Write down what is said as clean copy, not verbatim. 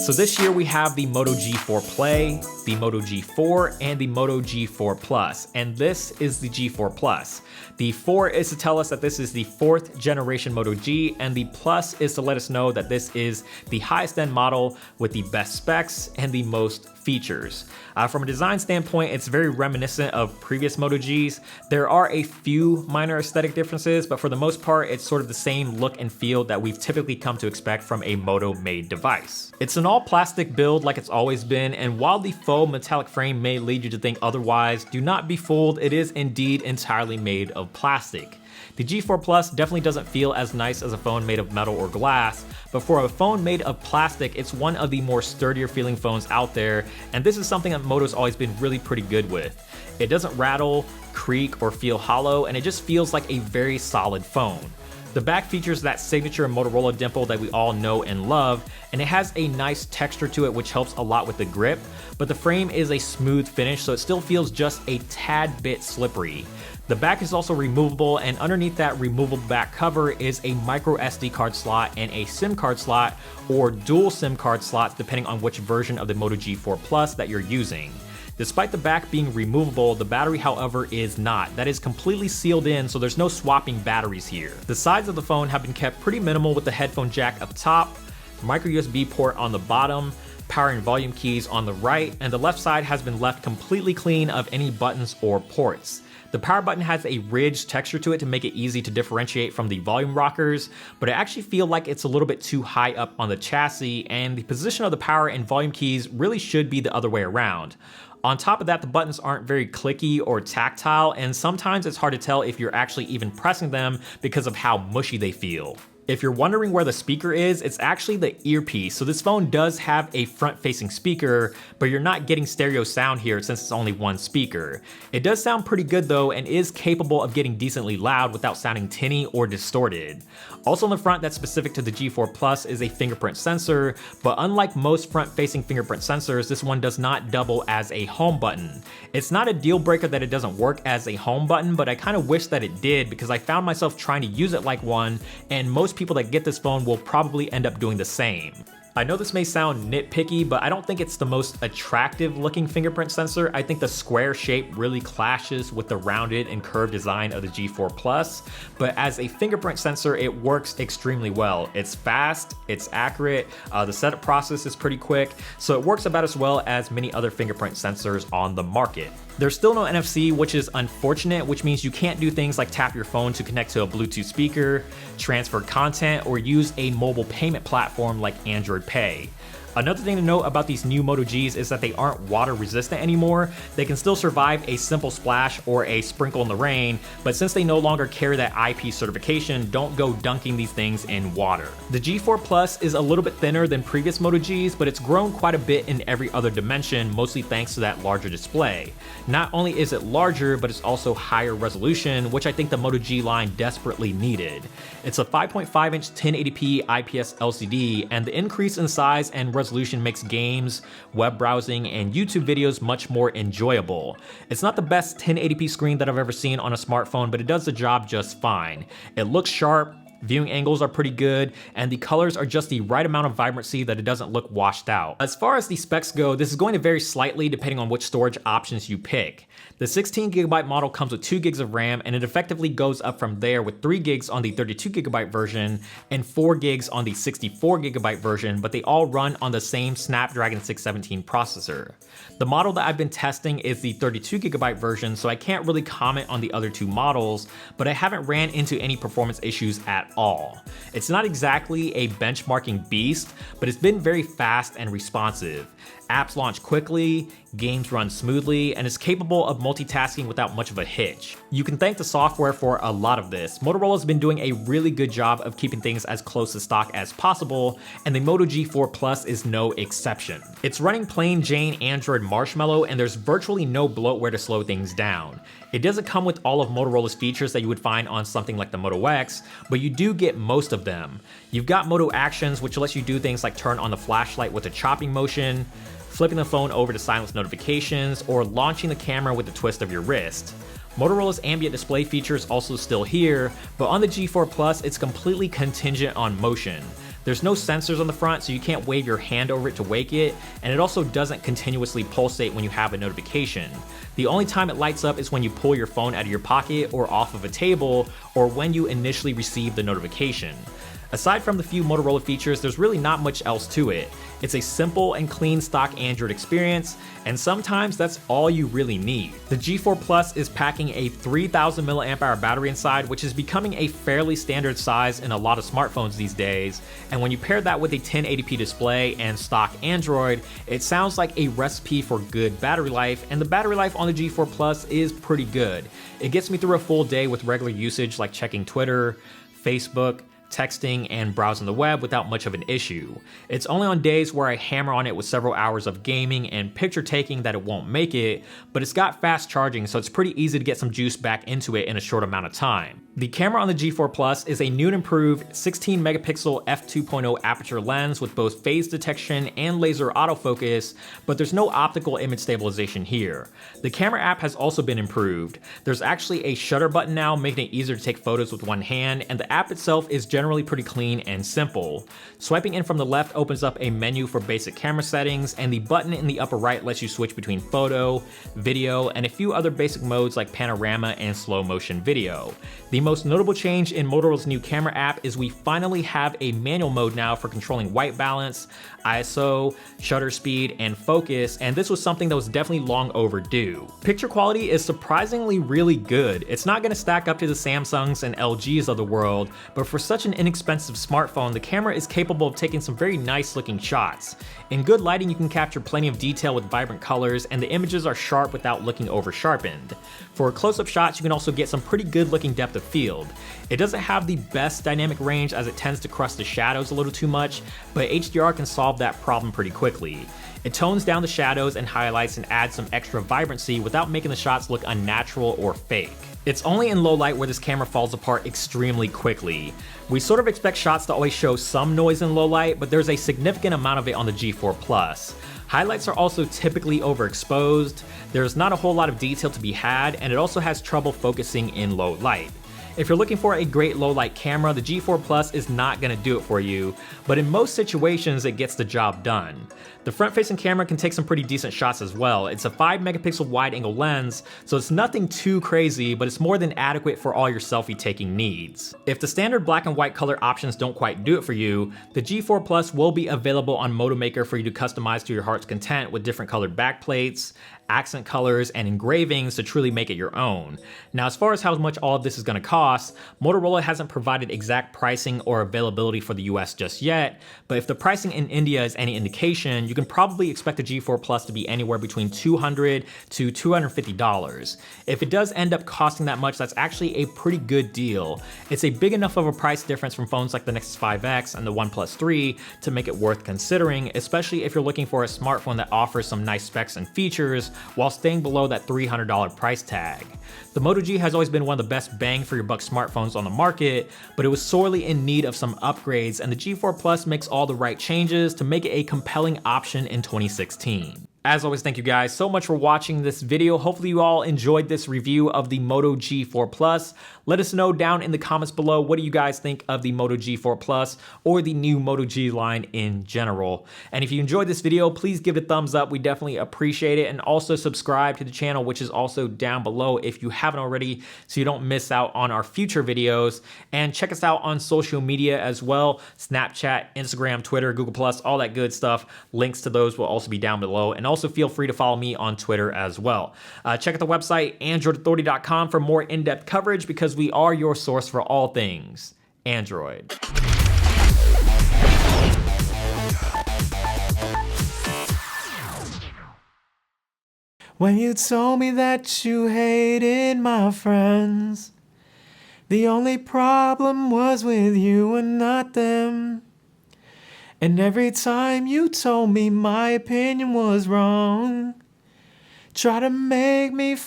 So this year we have the Moto G4 Play, the Moto G4, and the Moto G4 Plus, and this is the G4 Plus. The 4 is to tell us that this is the 4th generation Moto G, and the Plus is to let us know that this is the highest end model with the best specs and the most features. From a design standpoint, it's very reminiscent of previous Moto Gs. There are a few minor aesthetic differences, but for the most part, it's sort of the same look and feel that we've typically come to expect from a Moto-made device. It's an all-plastic build like it's always been, and while the faux metallic frame may lead you to think otherwise, do not be fooled, it is indeed entirely made of plastic. The G4 Plus definitely doesn't feel as nice as a phone made of metal or glass, but for a phone made of plastic, it's one of the more sturdier feeling phones out there, and this is something that Moto's always been really pretty good with. It doesn't rattle, creak, or feel hollow, and it just feels like a very solid phone. The back features that signature Motorola dimple that we all know and love, and it has a nice texture to it which helps a lot with the grip, but the frame is a smooth finish, so it still feels just a tad bit slippery. The back is also removable, and underneath that removable back cover is a micro SD card slot and a SIM card slot, or dual SIM card slots depending on which version of the Moto G4 Plus that you're using. Despite the back being removable, the battery, however, is not. That is completely sealed in, so there's no swapping batteries here. The sides of the phone have been kept pretty minimal with the headphone jack up top, micro USB port on the bottom, power and volume keys on the right, and the left side has been left completely clean of any buttons or ports. The power button has a ridged texture to it to make it easy to differentiate from the volume rockers, but I actually feel like it's a little bit too high up on the chassis, and the position of the power and volume keys really should be the other way around. On top of that, the buttons aren't very clicky or tactile, and sometimes it's hard to tell if you're actually even pressing them because of how mushy they feel. If you're wondering where the speaker is, it's actually the earpiece. So this phone does have a front-facing speaker, but you're not getting stereo sound here since it's only one speaker. It does sound pretty good though, and is capable of getting decently loud without sounding tinny or distorted. Also on the front that's specific to the G4 Plus is a fingerprint sensor, but unlike most front-facing fingerprint sensors, this one does not double as a home button. It's not a deal breaker that it doesn't work as a home button, but I kind of wish that it did because I found myself trying to use it like one, and most people that get this phone will probably end up doing the same. I know this may sound nitpicky, but I don't think it's the most attractive looking fingerprint sensor. I think the square shape really clashes with the rounded and curved design of the G4 Plus, but as a fingerprint sensor, it works extremely well. It's fast, it's accurate, the setup process is pretty quick, so it works about as well as many other fingerprint sensors on the market. There's still no NFC, which is unfortunate, which means you can't do things like tap your phone to connect to a Bluetooth speaker, transfer content, or use a mobile payment platform like Android Pay. Another thing to note about these new Moto Gs is that they aren't water resistant anymore. They can still survive a simple splash or a sprinkle in the rain, but since they no longer carry that IP certification, don't go dunking these things in water. The G4 Plus is a little bit thinner than previous Moto Gs, but it's grown quite a bit in every other dimension, mostly thanks to that larger display. Not only is it larger, but it's also higher resolution, which I think the Moto G line desperately needed. It's a 5.5-inch 1080p IPS LCD, and the increase in size and resolution makes games, web browsing, and YouTube videos much more enjoyable. It's not the best 1080p screen that I've ever seen on a smartphone, but it does the job just fine. It looks sharp, viewing angles are pretty good, and the colors are just the right amount of vibrancy that it doesn't look washed out. As far as the specs go, this is going to vary slightly depending on which storage options you pick. The 16GB model comes with 2 gigs of RAM, and it effectively goes up from there with 3 gigs on the 32GB version and 4 gigs on the 64GB version, but they all run on the same Snapdragon 617 processor. The model that I've been testing is the 32GB version, so I can't really comment on the other two models, but I haven't ran into any performance issues at all. It's not exactly a benchmarking beast, but it's been very fast and responsive. Apps launch quickly, games run smoothly, and is capable of multitasking without much of a hitch. You can thank the software for a lot of this. Motorola's been doing a really good job of keeping things as close to stock as possible, and the Moto G4 Plus is no exception. It's running plain Jane Android Marshmallow, and there's virtually no bloatware to slow things down. It doesn't come with all of Motorola's features that you would find on something like the Moto X, but you do get most of them. You've got Moto Actions, which lets you do things like turn on the flashlight with a chopping motion, flipping the phone over to silence notifications, or launching the camera with the twist of your wrist. Motorola's ambient display feature is also still here, but on the G4 Plus, it's completely contingent on motion. There's no sensors on the front, so you can't wave your hand over it to wake it, and it also doesn't continuously pulsate when you have a notification. The only time it lights up is when you pull your phone out of your pocket or off of a table, or when you initially receive the notification. Aside from the few Motorola features, there's really not much else to it. It's a simple and clean stock Android experience, and sometimes that's all you really need. The G4 Plus is packing a 3000 mAh battery inside, which is becoming a fairly standard size in a lot of smartphones these days, and when you pair that with a 1080p display and stock Android, it sounds like a recipe for good battery life, and the battery life on the G4 Plus is pretty good. It gets me through a full day with regular usage like checking Twitter, Facebook, texting, and browsing the web without much of an issue. It's only on days where I hammer on it with several hours of gaming and picture taking that it won't make it, but it's got fast charging, so it's pretty easy to get some juice back into it in a short amount of time. The camera on the G4 Plus is a new and improved 16 megapixel f2.0 aperture lens with both phase detection and laser autofocus, but there's no optical image stabilization here. The camera app has also been improved. There's actually a shutter button now, making it easier to take photos with one hand, and the app itself is generally pretty clean and simple. Swiping in from the left opens up a menu for basic camera settings, and the button in the upper right lets you switch between photo, video, and a few other basic modes like panorama and slow motion video. The most notable change in Motorola's new camera app is we finally have a manual mode now for controlling white balance, ISO, shutter speed, and focus, and this was something that was definitely long overdue. Picture quality is surprisingly really good. It's not going to stack up to the Samsungs and LGs of the world, but for such an inexpensive smartphone, the camera is capable of taking some very nice looking shots. In good lighting, you can capture plenty of detail with vibrant colors, and the images are sharp without looking over sharpened. For close-up shots, you can also get some pretty good looking depth of field. It doesn't have the best dynamic range as it tends to crust the shadows a little too much, but HDR can solve that problem pretty quickly. It tones down the shadows and highlights and adds some extra vibrancy without making the shots look unnatural or fake. It's only in low light where this camera falls apart extremely quickly. We sort of expect shots to always show some noise in low light, but there's a significant amount of it on the G4 Plus. Highlights are also typically overexposed, there's not a whole lot of detail to be had, and it also has trouble focusing in low light. If you're looking for a great low light camera, the G4 Plus is not going to do it for you, but in most situations it gets the job done. The front-facing camera can take some pretty decent shots as well. It's a 5 megapixel wide-angle lens, so it's nothing too crazy, but it's more than adequate for all your selfie-taking needs. If the standard black and white color options don't quite do it for you, the G4 Plus will be available on Moto Maker for you to customize to your heart's content with different colored backplates, accent colors, and engravings to truly make it your own. Now, as far as how much all of this is going to cost, Motorola hasn't provided exact pricing or availability for the US just yet, but if the pricing in India is any indication, you can probably expect the G4 Plus to be anywhere between $200 to $250. If it does end up costing that much, that's actually a pretty good deal. It's a big enough of a price difference from phones like the Nexus 5X and the OnePlus 3 to make it worth considering, especially if you're looking for a smartphone that offers some nice specs and features while staying below that $300 price tag. The Moto G has always been one of the best bang for your buck smartphones on the market, but it was sorely in need of some upgrades, and the G4 Plus makes all the right changes to make it a compelling option in 2016. As always, thank you guys so much for watching this video. Hopefully you all enjoyed this review of the Moto G4 Plus. Let us know down in the comments below, what do you guys think of the Moto G4 Plus or the new Moto G line in general? And if you enjoyed this video, please give it a thumbs up. We definitely appreciate it. And also subscribe to the channel, which is also down below if you haven't already, so you don't miss out on our future videos. And check us out on social media as well. Snapchat, Instagram, Twitter, Google+, all that good stuff. Links to those will also be down below. And also feel free to follow me on Twitter as well. Check out the website, AndroidAuthority.com, for more in-depth coverage, because we are your source for all things Android. When you told me that you hated my friends, the only problem was with you and not them. And every time you told me my opinion was wrong, try to make me